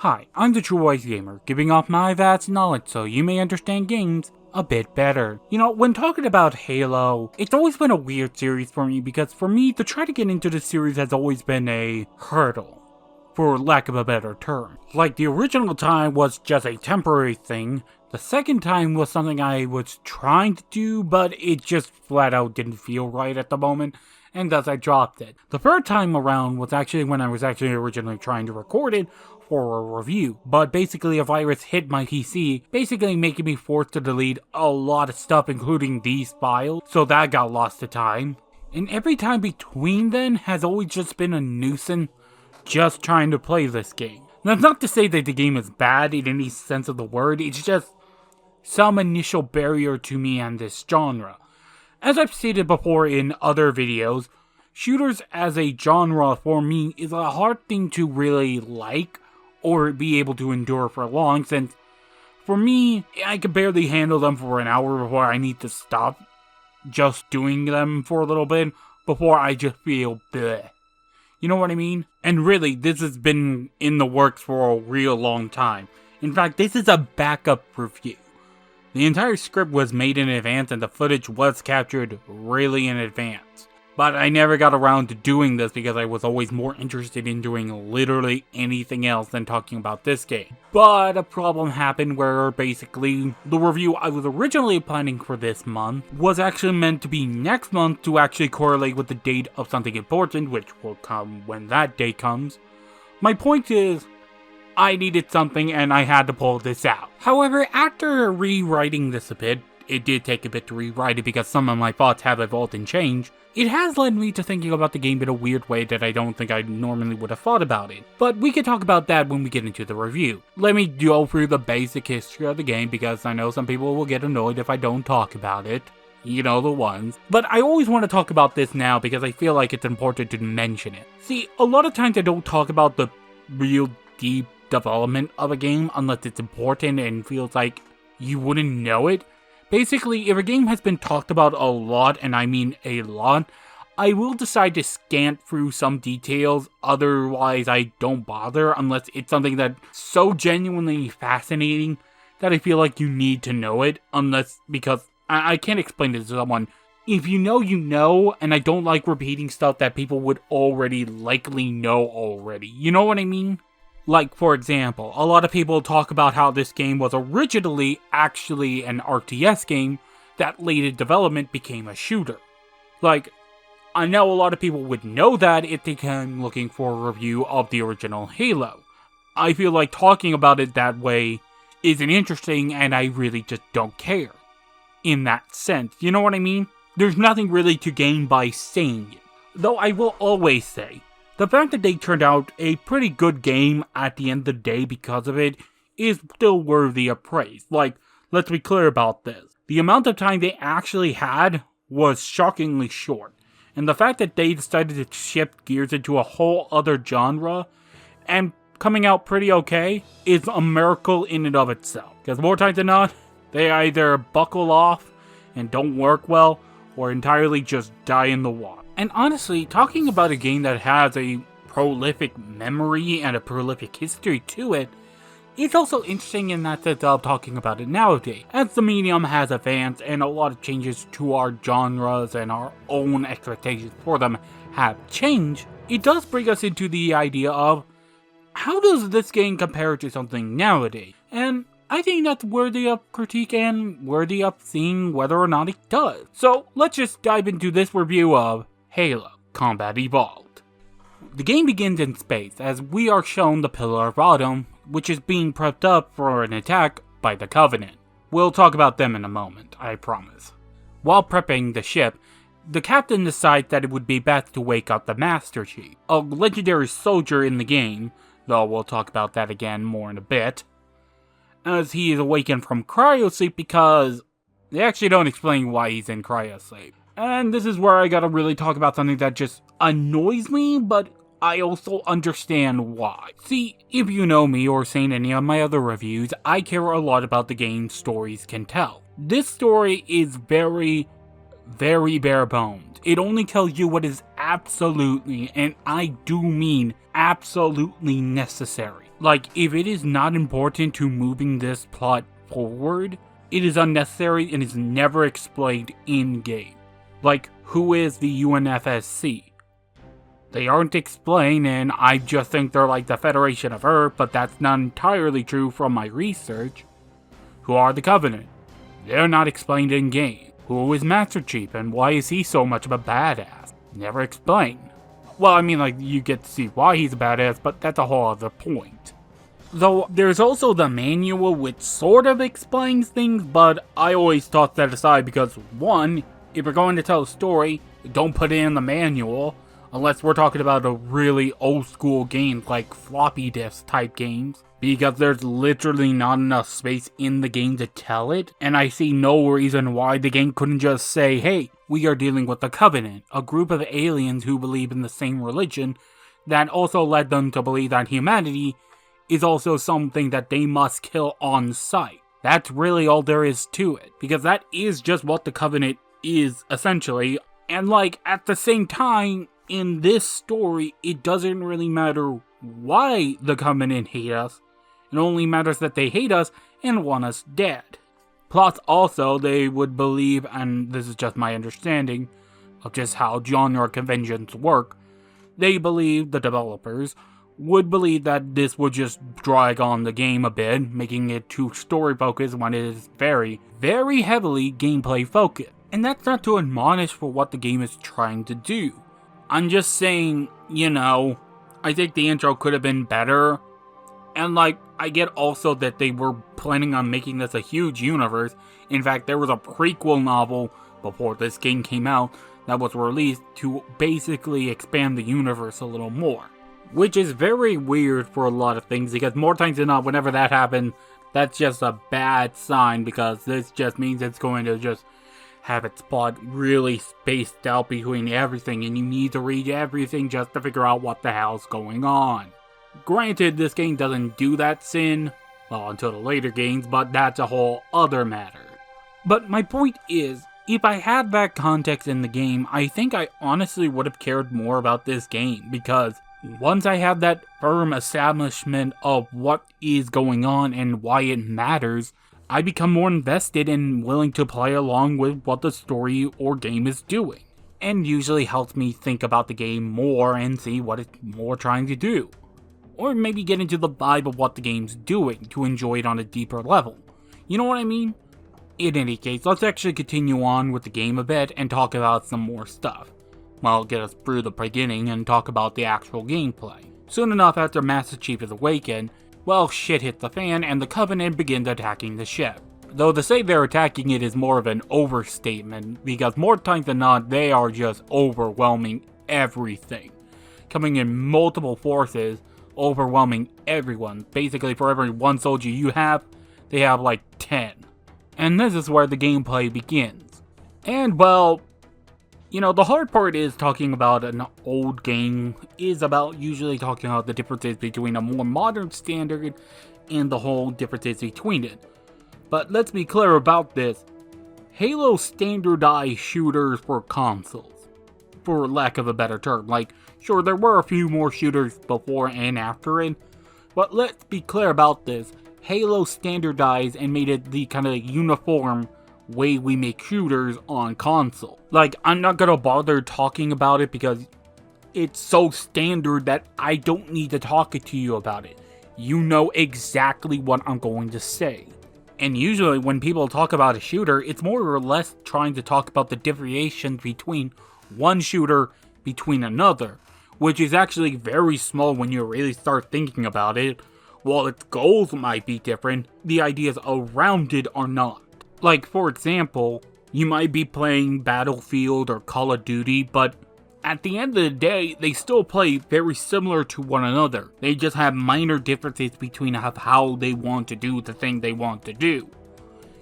Hi, I'm the True Gamer, giving off my vast knowledge so you may understand games a bit better. You know, when talking about Halo, it's always been a weird series for me because for me, to try to get into the series has always been a hurdle, for lack of a better term. Like, the original time was just a temporary thing, the second time was something I was trying to do, but it just flat out didn't feel right at the moment, and thus I dropped it. The third time around was actually when I was actually originally trying to record it for a review, but basically a virus hit my PC, basically making me forced to delete a lot of stuff including these files, so that got lost to time. And every time between then has always just been a nuisance just trying to play this game. That's not to say that the game is bad in any sense of the word, it's just some initial barrier to me and this genre. As I've stated before in other videos, shooters as a genre for me is a hard thing to really like or be able to endure for long, since for me, I can barely handle them for an hour before I need to stop just doing them for a little bit before I just feel bleh. You know what I mean? And really, this has been in the works for a real long time. In fact, this is a backup review. The entire script was made in advance and the footage was captured really in advance. But I never got around to doing this because I was always more interested in doing literally anything else than talking about this game. But a problem happened where basically the review I was originally planning for this month was actually meant to be next month to actually correlate with the date of something important, which will come when that day comes. My point is, I needed something and I had to pull this out. However, after rewriting this a bit, it did take a bit to rewrite it because some of my thoughts have evolved and changed. It has led me to thinking about the game in a weird way that I don't think I normally would have thought about it. But we can talk about that when we get into the review. Let me go through the basic history of the game because I know some people will get annoyed if I don't talk about it. You know the ones. But I always want to talk about this now because I feel like it's important to mention it. See, a lot of times I don't talk about the real deep development of a game unless it's important and feels like you wouldn't know it. Basically, if a game has been talked about a lot, and I mean a lot, I will decide to scan through some details, otherwise I don't bother unless it's something that's so genuinely fascinating that I feel like you need to know it, because I can't explain it to someone. If you know, and I don't like repeating stuff that people would already likely know already. You know what I mean? Like, for example, a lot of people talk about how this game was originally actually an RTS game that late in development became a shooter. Like, I know a lot of people would know that if they came looking for a review of the original Halo. I feel like talking about it that way isn't interesting and I really just don't care. In that sense, you know what I mean? There's nothing really to gain by saying it. Though I will always say, the fact that they turned out a pretty good game at the end of the day because of it is still worthy of praise. Like, let's be clear about this. The amount of time they actually had was shockingly short. And the fact that they decided to shift gears into a whole other genre and coming out pretty okay is a miracle in and of itself. Because more times than not, they either buckle off and don't work well or entirely just die in the water. And honestly, talking about a game that has a prolific memory and a prolific history to it, it's also interesting in that sense of talking about it nowadays. As the medium has advanced and a lot of changes to our genres and our own expectations for them have changed, it does bring us into the idea of how does this game compare to something nowadays? And I think that's worthy of critique and worthy of seeing whether or not it does. So let's just dive into this review of Halo Combat Evolved. The game begins in space as we are shown the Pillar of Autumn, which is being prepped up for an attack by the Covenant. We'll talk about them in a moment, I promise. While prepping the ship, the captain decides that it would be best to wake up the Master Chief, a legendary soldier in the game, though we'll talk about that again more in a bit, as he is awakened from cryosleep because they actually don't explain why he's in cryosleep. And this is where I gotta really talk about something that just annoys me, but I also understand why. See, if you know me or seen any of my other reviews, I care a lot about the game stories can tell. This story is very, very bare bones. It only tells you what is absolutely, and I do mean absolutely necessary. Like, if it is not important to moving this plot forward, it is unnecessary and is never explained in-game. Like, who is the UNFSC? They aren't explained, and I just think they're like the Federation of Earth, but that's not entirely true from my research. Who are the Covenant? They're not explained in-game. Who is Master Chief, and why is he so much of a badass? Never explained. Well, I mean, like, you get to see why he's a badass, but that's a whole other point. Though, there's also the manual which sort of explains things, but I always toss that aside because, one, if you're going to tell a story, don't put it in the manual, unless we're talking about a really old school game like floppy disk type games, because there's literally not enough space in the game to tell it, and I see no reason why the game couldn't just say, hey, we are dealing with the Covenant, a group of aliens who believe in the same religion, that also led them to believe that humanity is also something that they must kill on sight. That's really all there is to it, because that is just what the Covenant is, essentially, and like, at the same time, in this story, it doesn't really matter why the Covenant hate us, it only matters that they hate us and want us dead. Plus, also, they would believe, and this is just my understanding of just how genre conventions work, they believe, the developers, would believe that this would just drag on the game a bit, making it too story focused when it is very, very heavily gameplay focused. And that's not to admonish for what the game is trying to do. I'm just saying, you know, I think the intro could have been better. And like, I get also that they were planning on making this a huge universe. In fact, there was a prequel novel before this game came out that was released to basically expand the universe a little more. Which is very weird for a lot of things, because more times than not, whenever that happens, that's just a bad sign, because this just means it's going to just have its plot really spaced out between everything, and you need to read everything just to figure out what the hell's going on. Granted, this game doesn't do that sin, well, until the later games, but that's a whole other matter. But my point is, if I had that context in the game, I think I honestly would have cared more about this game, because once I have that firm establishment of what is going on and why it matters, I become more invested and willing to play along with what the story or game is doing. And usually helps me think about the game more and see what it's more trying to do. Or maybe get into the vibe of what the game's doing to enjoy it on a deeper level. You know what I mean? In any case, let's actually continue on with the game a bit and talk about some more stuff. Well, get us through the beginning and talk about the actual gameplay. Soon enough after Master Chief is awakened, well, shit hits the fan and the Covenant begins attacking the ship. Though to say they're attacking it is more of an overstatement, because more times than not, they are just overwhelming everything. Coming in multiple forces, overwhelming everyone. Basically, for every one soldier you have, they have like 10. And this is where the gameplay begins. And well, you know, the hard part is talking about an old game is about usually talking about the differences between a more modern standard and the whole differences between it. But let's be clear about this. Halo standardized shooters for consoles, for lack of a better term. Like, sure, there were a few more shooters before and after it, but let's be clear about this. Halo standardized and made it the kind of uniform way we make shooters on console. Like, I'm not gonna bother talking about it because it's so standard that I don't need to talk to you about it. You know exactly what I'm going to say. And usually when people talk about a shooter, it's more or less trying to talk about the differentiations between one shooter between another, which is actually very small when you really start thinking about it. While its goals might be different, the ideas around it are not. Like, for example, you might be playing Battlefield or Call of Duty, but at the end of the day, they still play very similar to one another. They just have minor differences between how they want to do the thing they want to do.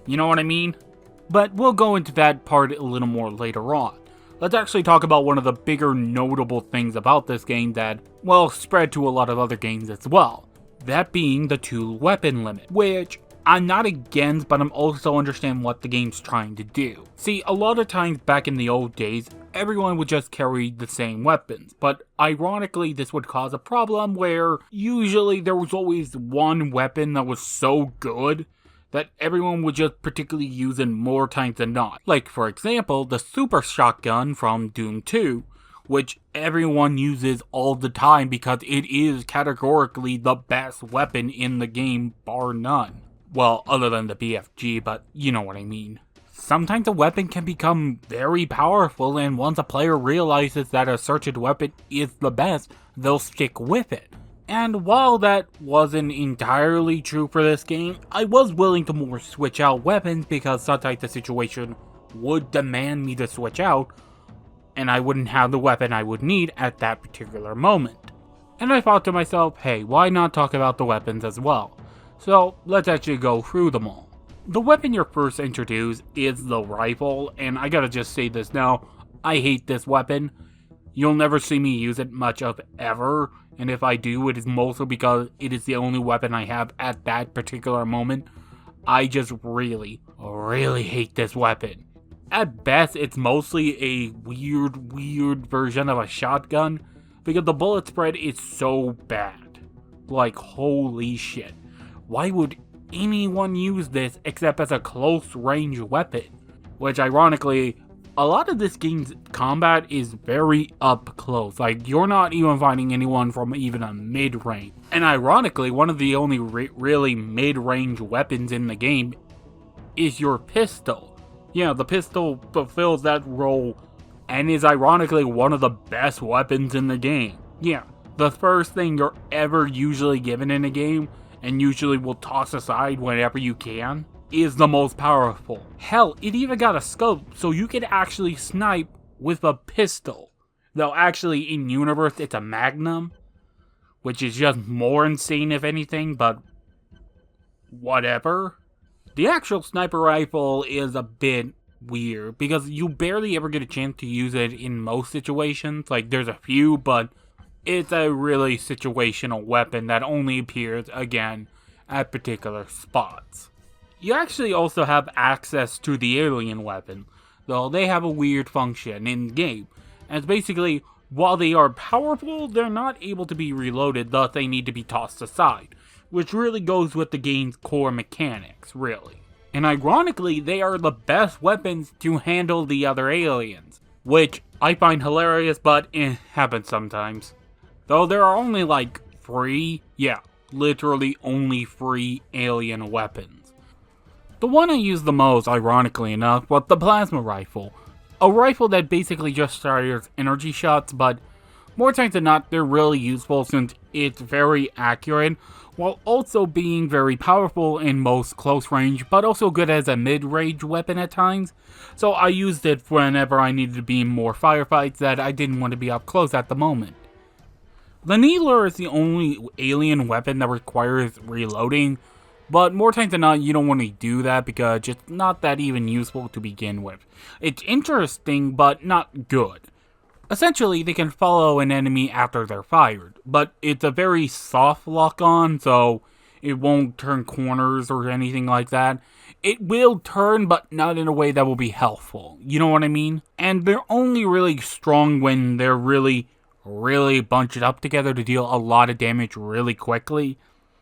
You know what I mean? But we'll go into that part a little more later on. Let's actually talk about one of the bigger notable things about this game that, well, spread to a lot of other games as well. That being the 2 weapon limit, which I'm not against, but I'm also understand what the game's trying to do. See, a lot of times back in the old days, everyone would just carry the same weapons. But ironically, this would cause a problem where usually there was always one weapon that was so good that everyone would just particularly use it more times than not. Like, for example, the super shotgun from Doom 2, which everyone uses all the time because it is categorically the best weapon in the game, bar none. Well, other than the BFG, but you know what I mean. Sometimes a weapon can become very powerful, and once a player realizes that a certain weapon is the best, they'll stick with it. And while that wasn't entirely true for this game, I was willing to more switch out weapons because sometimes the situation would demand me to switch out, and I wouldn't have the weapon I would need at that particular moment. And I thought to myself, hey, why not talk about the weapons as well? So let's actually go through them all. The weapon you're first introduced is the rifle, and I gotta just say this now, I hate this weapon. You'll never see me use it much of ever, and if I do, it is mostly because it is the only weapon I have at that particular moment. I just really hate this weapon. At best, it's mostly a weird version of a shotgun, because the bullet spread is so bad. Like, holy shit. Why would anyone use this except as a close range weapon? Which, ironically, a lot of this game's combat is very up close. Like, you're not even finding anyone from even a mid-range. And ironically, one of the only really mid-range weapons in the game is your pistol. Yeah, the pistol fulfills that role and is ironically one of the best weapons in the game. Yeah, the first thing you're ever usually given in a game, and usually will toss aside whenever you can, is the most powerful. Hell, it even got a scope, so you can actually snipe with a pistol. Though actually, in universe, it's a Magnum, which is just more insane if anything, but whatever. The actual sniper rifle is a bit weird, because you barely ever get a chance to use it in most situations. Like, there's a few, but it's a really situational weapon that only appears, again, at particular spots. You actually also have access to the alien weapon, though they have a weird function in-game. As basically, while they are powerful, they're not able to be reloaded, thus they need to be tossed aside, which really goes with the game's core mechanics, really. And ironically, they are the best weapons to handle the other aliens, which I find hilarious, but it happens sometimes. Though there are only like 3, yeah, literally only 3 alien weapons. The one I use the most, ironically enough, was the plasma rifle. A rifle that basically just fires energy shots, but more times than not, they're really useful since it's very accurate, while also being very powerful in most close range, but also good as a mid-range weapon at times. So I used it whenever I needed to be in more firefights that I didn't want to be up close at the moment. The Needler is the only alien weapon that requires reloading, but more times than not, you don't want to do that because it's not that even useful to begin with. It's interesting, but not good. Essentially, they can follow an enemy after they're fired, but it's a very soft lock-on, so it won't turn corners or anything like that. It will turn, but not in a way that will be helpful. You know what I mean? And they're only really strong when they're really bunched up together to deal a lot of damage really quickly.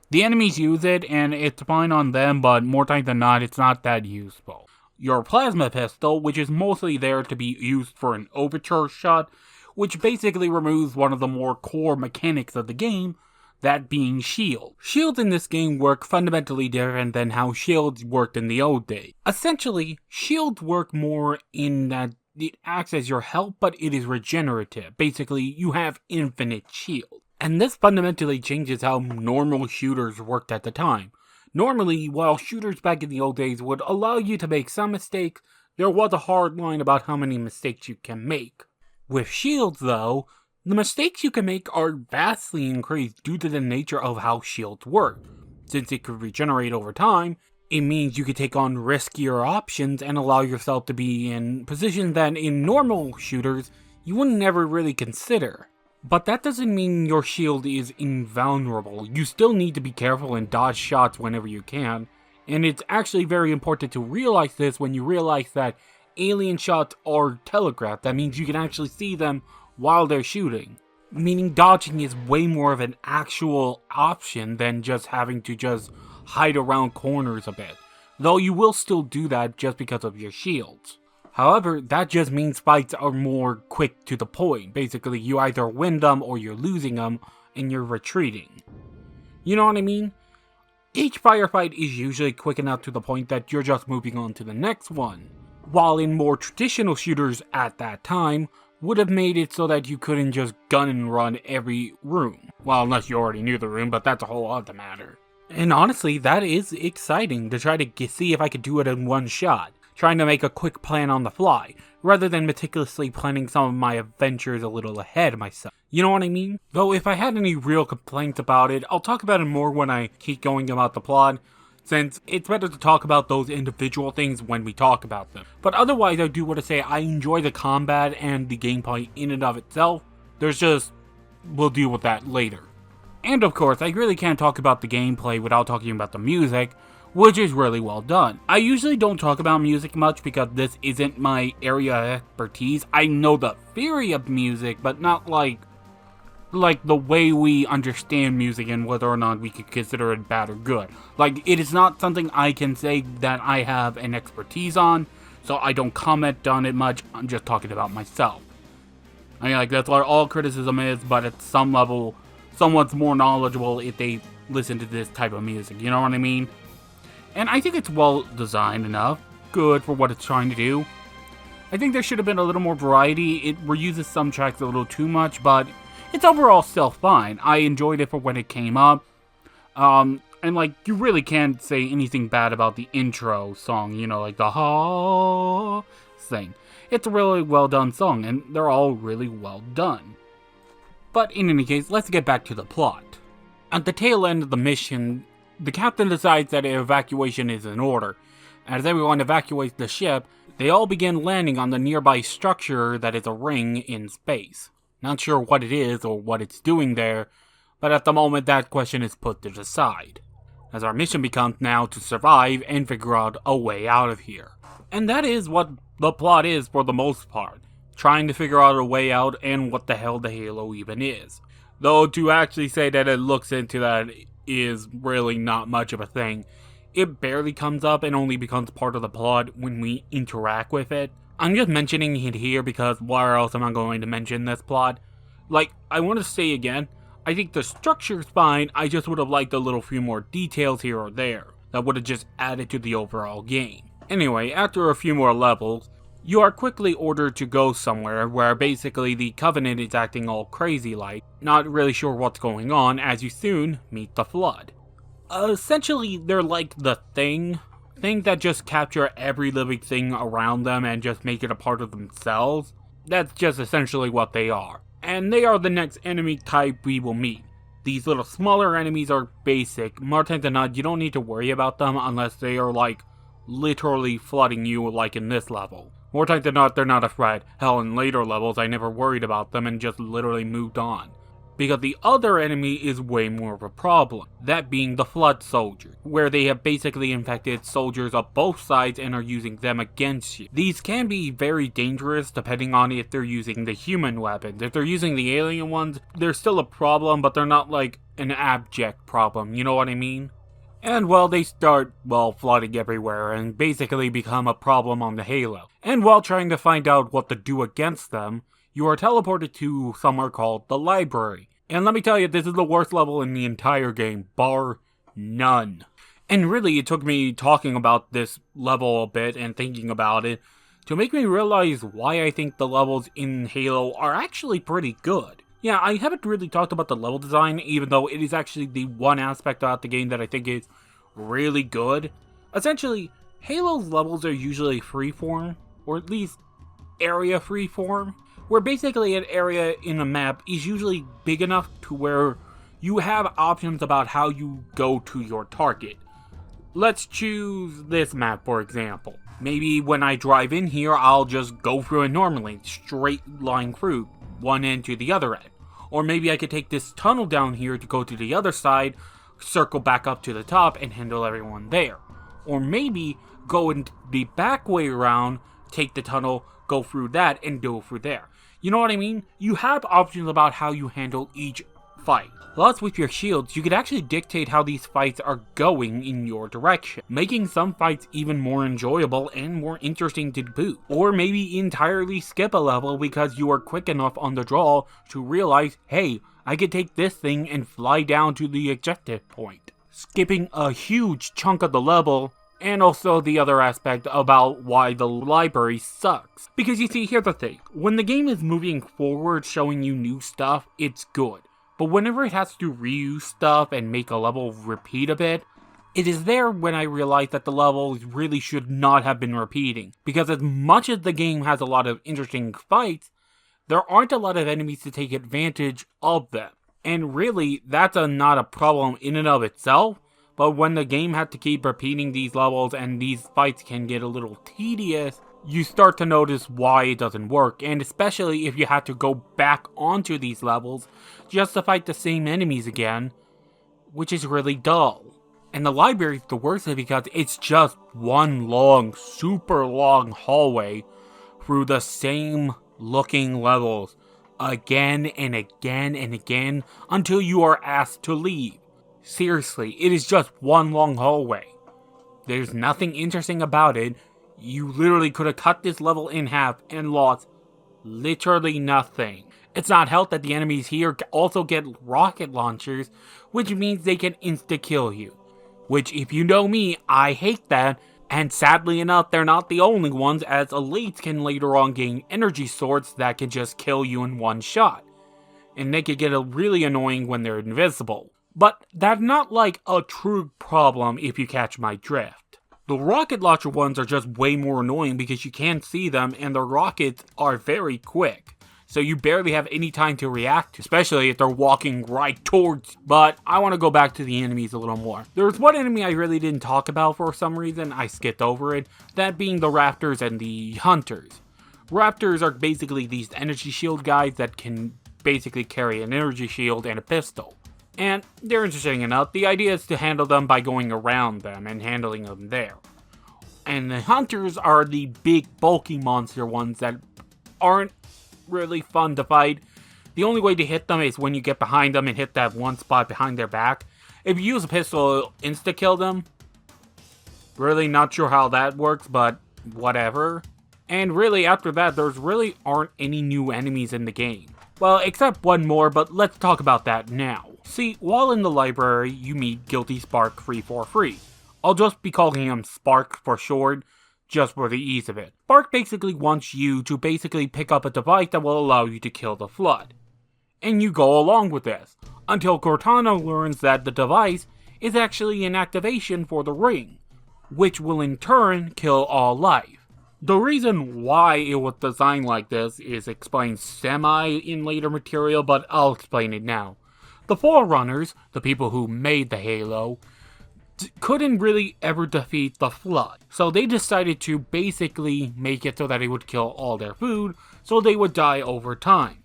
The enemies use it, and it's fine on them, but more times than not, it's not that useful. Your plasma pistol, which is mostly there to be used for an overcharge shot, which basically removes one of the more core mechanics of the game, that being shield. Shields in this game work fundamentally different than how shields worked in the old days. Essentially, shields work more in that it acts as your health, but it is regenerative. Basically, you have infinite shield. And this fundamentally changes how normal shooters worked at the time. Normally, while shooters back in the old days would allow you to make some mistakes, there was a hard line about how many mistakes you can make. With shields, though, the mistakes you can make are vastly increased due to the nature of how shields work. Since it could regenerate over time, it means you could take on riskier options and allow yourself to be in positions that in normal shooters, you would never really consider. But that doesn't mean your shield is invulnerable. You still need to be careful and dodge shots whenever you can, and it's actually very important to realize this when you realize that alien shots are telegraphed. That means you can actually see them while they're shooting. Meaning dodging is way more of an actual option than just having to just hide around corners a bit. Though you will still do that just because of your shields. However, that just means fights are more quick to the point. Basically, you either win them or you're losing them and you're retreating. You know what I mean? Each firefight is usually quick enough to the point that you're just moving on to the next one. While in more traditional shooters at that time, would have made it so that you couldn't just gun and run every room. Well, unless you already knew the room, but that's a whole other matter. And honestly, that is exciting to try to see if I could do it in one shot. Trying to make a quick plan on the fly, rather than meticulously planning some of my adventures a little ahead of myself. You know what I mean? Though if I had any real complaints about it, I'll talk about it more when I keep going about the plot, since it's better to talk about those individual things when we talk about them. But otherwise, I do want to say I enjoy the combat and the gameplay in and of itself. We'll deal with that later. And of course, I really can't talk about the gameplay without talking about the music, which is really well done. I usually don't talk about music much because this isn't my area of expertise. I know the theory of music, but not like the way we understand music and whether or not we could consider it bad or good. Like, it is not something I can say that I have an expertise on, so I don't comment on it much. I'm just talking about myself. I mean, like, that's what all criticism is, but at some level, someone's more knowledgeable if they listen to this type of music, you know what I mean? And I think it's well designed enough, good for what it's trying to do. I think there should have been a little more variety. It reuses some tracks a little too much, but it's overall still fine. I enjoyed it for when it came up. And like, you really can't say anything bad about the intro song, you know, like the ha thing. It's a really well done song, and they're all really well done. But in any case, let's get back to the plot. At the tail end of the mission, the captain decides that evacuation is in order. As everyone evacuates the ship, they all begin landing on the nearby structure that is a ring in space. Not sure what it is or what it's doing there, but at the moment that question is put to the side, as our mission becomes now to survive and figure out a way out of here. And that is what the plot is for the most part, trying to figure out a way out and what the hell the Halo even is. Though to actually say that it looks into that is really not much of a thing. It barely comes up and only becomes part of the plot when we interact with it. I'm just mentioning it here because where else am I going to mention this plot? Like, I want to say again, I think the structure's fine, I just would have liked a little few more details here or there that would have just added to the overall game. Anyway, after a few more levels, you are quickly ordered to go somewhere where basically the Covenant is acting all crazy like, not really sure what's going on as you soon meet the Flood. Essentially, they're like the thing that just capture every living thing around them and just make it a part of themselves. That's just essentially what they are. And they are the next enemy type we will meet. These little smaller enemies are basic. More times than not, you don't need to worry about them unless they are like literally flooding you like in this level. More times than not, they're not a threat. Hell, in later levels, I never worried about them and just literally moved on. Because the other enemy is way more of a problem, that being the Flood Soldiers, where they have basically infected soldiers of both sides and are using them against you. These can be very dangerous depending on if they're using the human weapons. If they're using the alien ones, they're still a problem, but they're not like an abject problem, you know what I mean? And well, they start, flooding everywhere and basically become a problem on the Halo. And while trying to find out what to do against them, you are teleported to somewhere called the Library. And let me tell you, this is the worst level in the entire game, bar none. And really, it took me talking about this level a bit and thinking about it to make me realize why I think the levels in Halo are actually pretty good. Yeah, I haven't really talked about the level design, even though it is actually the one aspect about the game that I think is really good. Essentially, Halo's levels are usually freeform, or at least area freeform, where basically an area in a map is usually big enough to where you have options about how you go to your target. Let's choose this map, for example. Maybe when I drive in here, I'll just go through it normally, straight line through, one end to the other end. Or maybe I could take this tunnel down here to go to the other side, circle back up to the top, and handle everyone there. Or maybe go in the back way around, take the tunnel, go through that, and go through there. You know what I mean? You have options about how you handle each fight. Plus, with your shields, you could actually dictate how these fights are going in your direction, making some fights even more enjoyable and more interesting to boot. Or maybe entirely skip a level because you are quick enough on the draw to realize, hey, I could take this thing and fly down to the objective point, skipping a huge chunk of the level. And also the other aspect about why the library sucks. Because you see, here's the thing. When the game is moving forward, showing you new stuff, it's good. But whenever it has to reuse stuff and make a level repeat a bit, it is there when I realize that the levels really should not have been repeating. Because as much as the game has a lot of interesting fights, there aren't a lot of enemies to take advantage of them. And really, that's not a problem in and of itself. But when the game had to keep repeating these levels and these fights can get a little tedious, you start to notice why it doesn't work, and especially if you have to go back onto these levels just to fight the same enemies again, which is really dull. And the library is the worst because it's just one long, super long hallway through the same looking levels again and again and again until you are asked to leave. Seriously, it is just one long hallway. There's nothing interesting about it. You literally could have cut this level in half and lost literally nothing. It's not helped that the enemies here also get rocket launchers, which means they can insta-kill you. Which, if you know me, I hate that, and sadly enough, they're not the only ones, as elites can later on gain energy swords that can just kill you in one shot. And they can get really annoying when they're invisible. But that's not like a true problem if you catch my drift. The rocket launcher ones are just way more annoying because you can't see them and the rockets are very quick. So you barely have any time to react, especially if they're walking right towards. But I want to go back to the enemies a little more. There's one enemy I really didn't talk about for some reason. I skipped over it. That being the raptors and the hunters. Raptors are basically these energy shield guys that can basically carry an energy shield and a pistol. And they're interesting enough. The idea is to handle them by going around them and handling them there. And the hunters are the big bulky monster ones that aren't really fun to fight. The only way to hit them is when you get behind them and hit that one spot behind their back. If you use a pistol, it'll insta-kill them. Really not sure how that works, but whatever. And really after that, there's really aren't any new enemies in the game. Well, except one more, but let's talk about that now. See, while in the library, you meet Guilty Spark 343. I'll just be calling him Spark for short, just for the ease of it. Spark basically wants you to basically pick up a device that will allow you to kill the Flood. And you go along with this, until Cortana learns that the device is actually an activation for the ring, which will in turn kill all life. The reason why it was designed like this is explained semi in later material, but I'll explain it now. The Forerunners, the people who made the Halo, couldn't really ever defeat the Flood, so they decided to basically make it so that it would kill all their food, so they would die over time.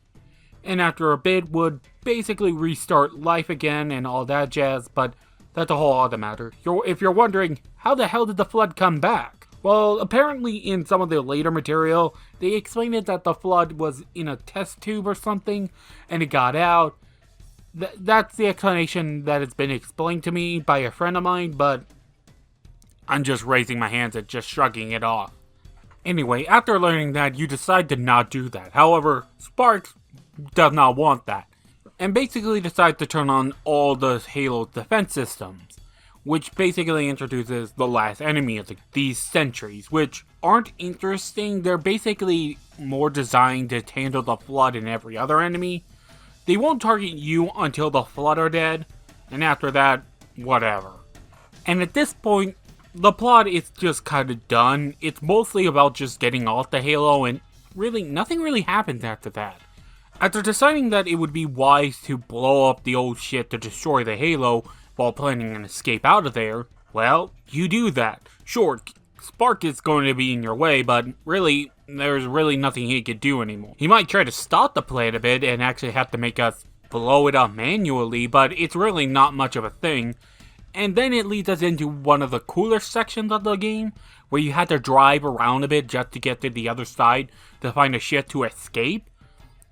And after a bit would basically restart life again and all that jazz, but that's a whole other matter. If you're wondering, how the hell did the Flood come back? Well, apparently in some of the later material, they explained it that the Flood was in a test tube or something, and it got out. That's the explanation that has been explained to me by a friend of mine, but I'm just raising my hands and just shrugging it off. Anyway, after learning that, you decide to not do that. However, Sparks does not want that, and basically decides to turn on all the Halo's defense systems, which basically introduces the last enemy of these sentries, which aren't interesting. They're basically more designed to handle the Flood and every other enemy. They won't target you until the Flood are dead, and after that, whatever. And at this point, the plot is just kind of done. It's mostly about just getting off the Halo, and really, nothing really happens after that. After deciding that it would be wise to blow up the old shit to destroy the Halo while planning an escape out of there, well, you do that. Sure, Spark is going to be in your way, but really, there's really nothing he could do anymore. He might try to stop the plan a bit and actually have to make us blow it up manually, but it's really not much of a thing. And then it leads us into one of the cooler sections of the game, where you had to drive around a bit just to get to the other side to find a shit to escape.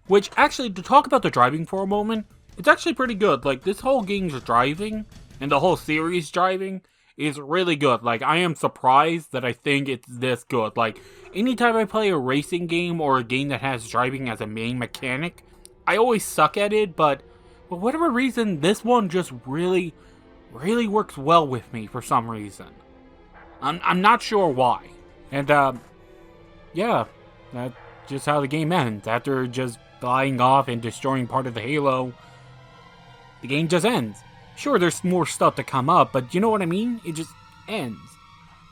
Which, actually, to talk about the driving for a moment, it's actually pretty good. Like, this whole game's driving, and the whole series driving, is really good. Like, I am surprised that I think it's this good. Like, anytime I play a racing game or a game that has driving as a main mechanic, I always suck at it, but for whatever reason, this one just really works well with me for some reason. I'm not sure why. And, yeah, that's just how the game ends. After just flying off and destroying part of the Halo, the game just ends. Sure, there's more stuff to come up, but you know what I mean? It just ends.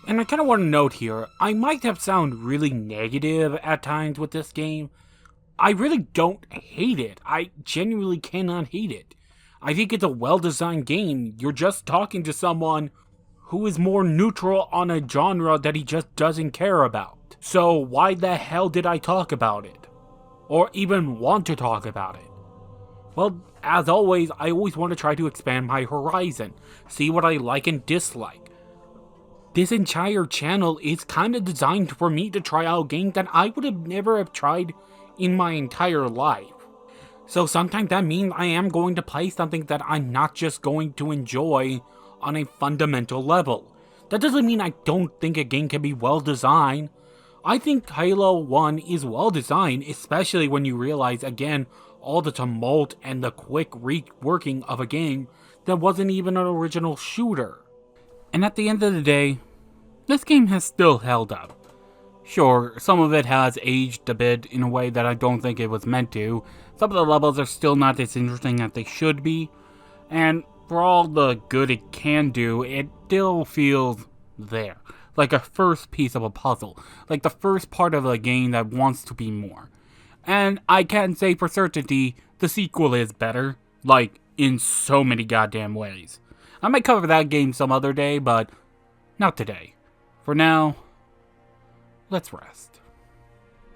And I kind of want to note here, I might have sound really negative at times with this game. I really don't hate it. I genuinely cannot hate it. I think it's a well-designed game. You're just talking to someone who is more neutral on a genre that he just doesn't care about. So why the hell did I talk about it? Or even want to talk about it? Well, as always, I always want to try to expand my horizon, see what I like and dislike. This entire channel is kind of designed for me to try out games that I would have never have tried in my entire life. So sometimes that means I am going to play something that I'm not just going to enjoy on a fundamental level. That doesn't mean I don't think a game can be well designed. I think Halo 1 is well designed, especially when you realize, again, all the tumult and the quick reworking of a game that wasn't even an original shooter. And at the end of the day, this game has still held up. Sure, some of it has aged a bit in a way that I don't think it was meant to. Some of the levels are still not as interesting as they should be. And for all the good it can do, it still feels there. Like a first piece of a puzzle. Like the first part of a game that wants to be more. And I can say for certainty, the sequel is better. Like, in so many goddamn ways. I might cover that game some other day, but not today. For now, let's rest.